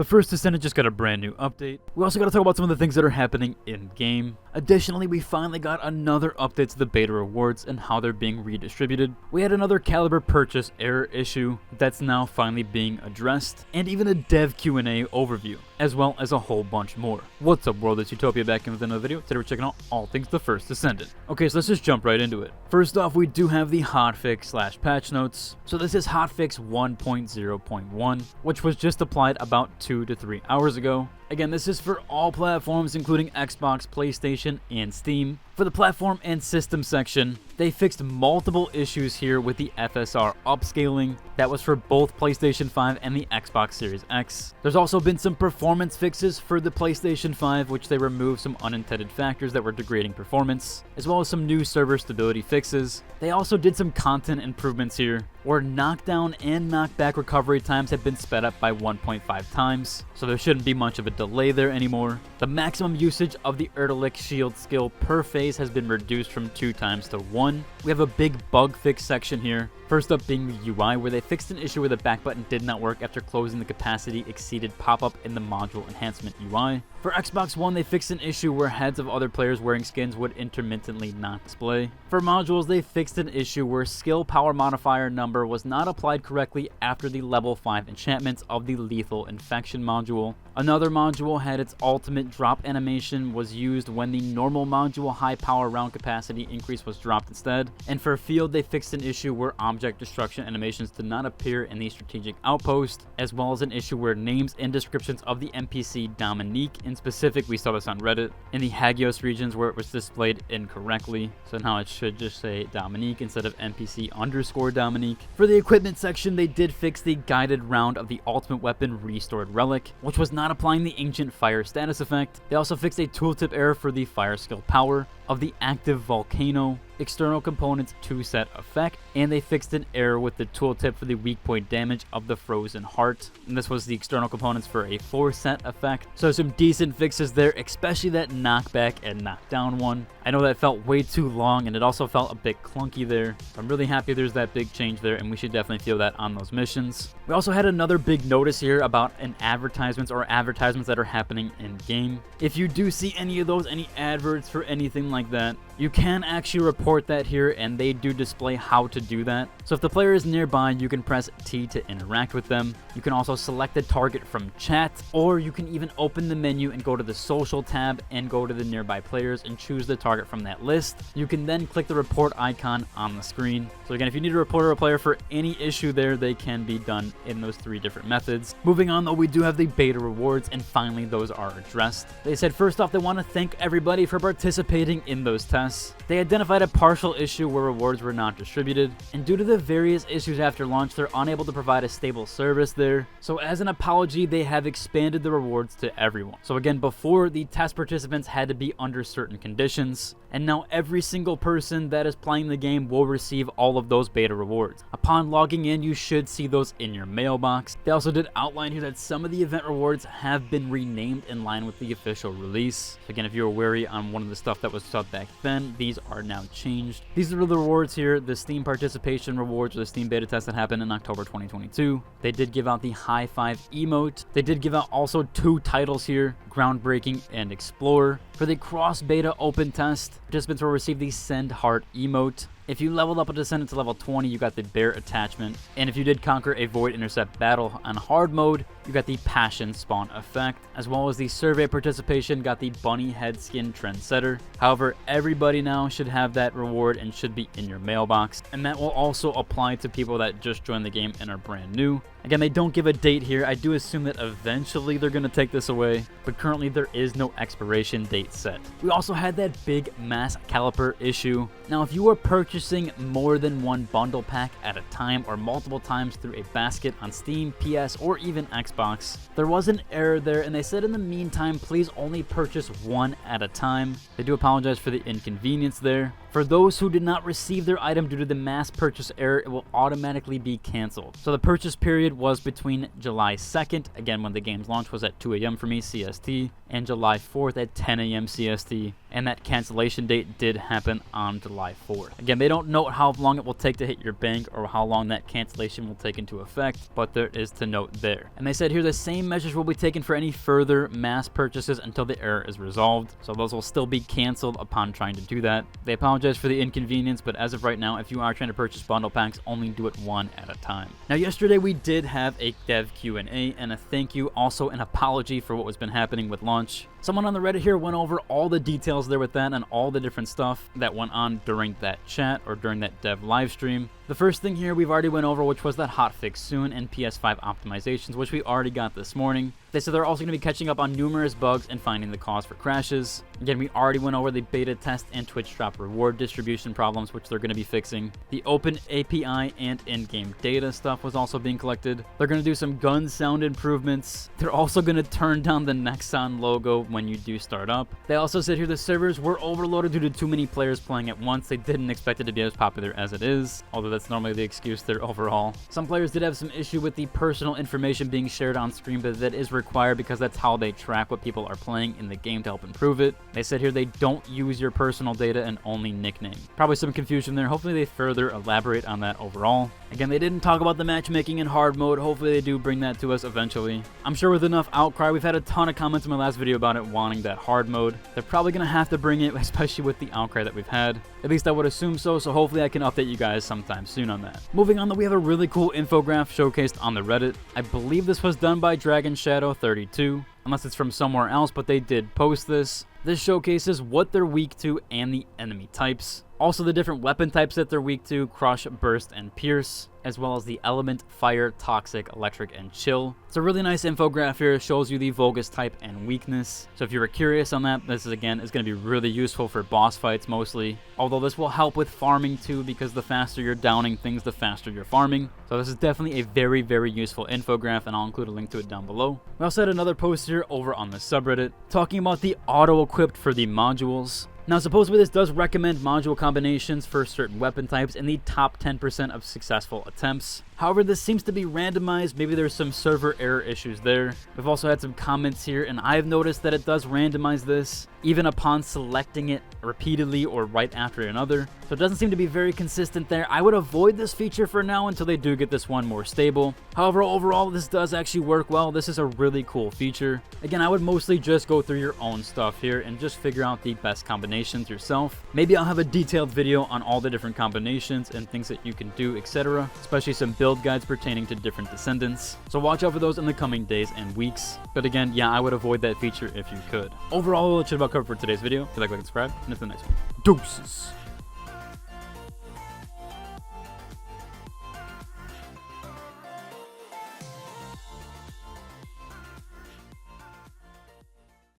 But first, Descendant just got a brand new update. We also got to talk about some of the things that are happening in-game. Additionally, we finally got another update to the beta rewards and how they're being redistributed. We had another Caliber purchase error issue that's now finally being addressed, and even a dev Q&A overview, as well as a whole bunch more. What's up world, it's Utopia back in with another video. Today we're checking out all things the first Descendant. Okay, so let's just jump right into it. First off, we do have the hotfix / patch notes. So this is hotfix 1.0.1, which was just applied about 2 to 3 hours ago. Again, this is for all platforms including Xbox, PlayStation, and Steam. For the platform and system section, they fixed multiple issues here with the FSR upscaling. That was for both PlayStation 5 and the Xbox Series X. There's also been some performance fixes for the PlayStation 5, which they removed some unintended factors that were degrading performance, as well as some new server stability fixes. They also did some content improvements here, where knockdown and knockback recovery times have been sped up by 1.5 times, so there shouldn't be much of a delay there anymore. The maximum usage of the Erdelic shield skill per phase has been reduced from 2 times to 1. We have a big bug fix section here. First up being the UI, where they fixed an issue where the back button did not work after closing the capacity exceeded pop-up in the module enhancement UI. For Xbox One, they fixed an issue where heads of other players wearing skins would intermittently not display. For modules, they fixed an issue where skill power modifier number was not applied correctly after the level 5 enchantments of the Lethal Infection module. Another module had its ultimate drop animation was used when the normal module high power round capacity increase was dropped instead. And for Field, they fixed an issue where object destruction animations did not appear in the strategic outpost, as well as an issue where names and descriptions of the NPC Dominique, in specific, we saw this on Reddit, in the Hagios regions where it was displayed incorrectly. So now it should just say Dominique instead of NPC_Dominique. For the equipment section, they did fix the guided round of the ultimate weapon Restored Relic, which was not applying the Ancient Fire status effect. They also fixed a tooltip error for the fire skill power of the active Volcano external components 2 set effect, and they fixed an error with the tooltip for the weak point damage of the Frozen Heart, and this was the external components for a 4 set effect. So some decent fixes there, especially that knockback and knockdown one. I know that felt way too long, and it also felt a bit clunky there. I'm really happy there's that big change there, and we should definitely feel that on those missions. We also had another big notice here about advertisements that are happening in game. If you do see any of those, any adverts for anything like that, you can actually report that here, and they do display how to do that. So if the player is nearby, you can press T to interact with them. You can also select the target from chat, or you can even open the menu and go to the social tab and go to the nearby players and choose the target from that list. You can then click the report icon on the screen. So again, if you need to report a player for any issue there, they can be done in those 3 different methods. Moving on though, we do have the beta rewards, and finally those are addressed. They said first off, they want to thank everybody for participating in those tests. They identified a partial issue where rewards were not distributed, and due to the various issues after launch, they're unable to provide a stable service there. So as an apology, they have expanded the rewards to everyone. So again, before, the test participants had to be under certain conditions, and now every single person that is playing the game will receive all of those beta rewards. Upon logging in, you should see those in your mailbox. They also did outline here that some of the event rewards have been renamed in line with the official release. Again, if you were wary on one of the stuff that was subbed back then, these are now changed. These are the rewards here, the Steam participation rewards, or the Steam beta test that happened in October 2022. They did give out the high 5 emote. They did give out also 2 titles here, Groundbreaking and Explorer. For the cross beta open test, participants will receive the Send Heart emote. If you leveled up a Descendant to level 20, you got the Bear attachment. And if you did conquer a Void Intercept battle on hard mode, you got the Passion Spawn effect, as well as the survey participation got the Bunny Head Skin Trendsetter. However, everybody now should have that reward and should be in your mailbox, and that will also apply to people that just joined the game and are brand new. Again, they don't give a date here. I do assume that eventually they're going to take this away, but currently there is no expiration date set. We also had that big mass caliper issue. Now, if you are purchasing more than 1 bundle pack at a time or multiple times through a basket on Steam, PS, or even Xbox, there was an error there, and they said in the meantime, please only purchase 1 at a time. They do apologize for the inconvenience there. For those who did not receive their item due to the mass purchase error, it will automatically be canceled. So the purchase period was between July 2nd, again when the game's launch was at 2 a.m. for me CST, and July 4th at 10 a.m. CST, and that cancellation date did happen on July 4th. Again, they don't note how long it will take to hit your bank or how long that cancellation will take into effect, but there is to note there. And they said here the same measures will be taken for any further mass purchases until the error is resolved, so those will still be canceled upon trying to do that. They apologize for the inconvenience, but as of right now, if you are trying to purchase bundle packs, only do it one at a time. Now, yesterday we did have a dev Q&A and a thank you, also an apology for what was been happening with launch. Someone on the Reddit here went over all the details there with that and all the different stuff that went on during that chat or during that dev live stream. The first thing here we've already went over, which was that hotfix soon and PS5 optimizations, which we already got this morning. They said they're also going to be catching up on numerous bugs and finding the cause for crashes. Again, we already went over the beta test and Twitch drop reward distribution problems, which they're going to be fixing. The open API and in-game data stuff was also being collected. They're going to do some gun sound improvements. They're also going to turn down the Nexon logo when you do start up. They also said here the servers were overloaded due to too many players playing at once. They didn't expect it to be as popular as it is, although that's normally the excuse there overall. Some players did have some issue with the personal information being shared on screen, but that is required because that's how they track what people are playing in the game to help improve it. They said here they don't use your personal data and only nickname. Probably some confusion there. Hopefully they further elaborate on that overall. Again, they didn't talk about the matchmaking in hard mode. Hopefully they do bring that to us eventually. I'm sure with enough outcry, we've had a ton of comments in my last video about it wanting that hard mode. They're probably going to have to bring it, especially with the outcry that we've had. At least I would assume so hopefully I can update you guys sometime soon on that. Moving on, we have a really cool infograph showcased on the Reddit. I believe this was done by Dragon Shadow 32, unless it's from somewhere else, but they did post this. This showcases what they're weak to and the enemy types. Also the different weapon types that they're weak to, Crush, Burst, and Pierce, as well as the Element, Fire, Toxic, Electric, and Chill. It's a really nice infograph here. It shows you the Vulgus type and weakness. So if you were curious on that, this is going to be really useful for boss fights mostly. Although this will help with farming too, because the faster you're downing things, the faster you're farming. So this is definitely a very, very useful infograph, and I'll include a link to it down below. We also had another post here over on the subreddit talking about the auto-equipped for the modules. Now, supposedly this does recommend module combinations for certain weapon types in the top 10% of successful attempts. However, this seems to be randomized. Maybe there's some server error issues there. We've also had some comments here, and I've noticed that it does randomize this, even upon selecting it repeatedly or right after another. So it doesn't seem to be very consistent there. I would avoid this feature for now until they do get this one more stable. However, overall, this does actually work well. This is a really cool feature. Again, I would mostly just go through your own stuff here and just figure out the best combinations yourself. Maybe I'll have a detailed video on all the different combinations and things that you can do, etc. Especially some build guides pertaining to different Descendants. So watch out for those in the coming days and weeks. But again, yeah, I would avoid that feature if you could. Overall, that's about covered for today's video. If you like, subscribe, and it's the next one. Deuces.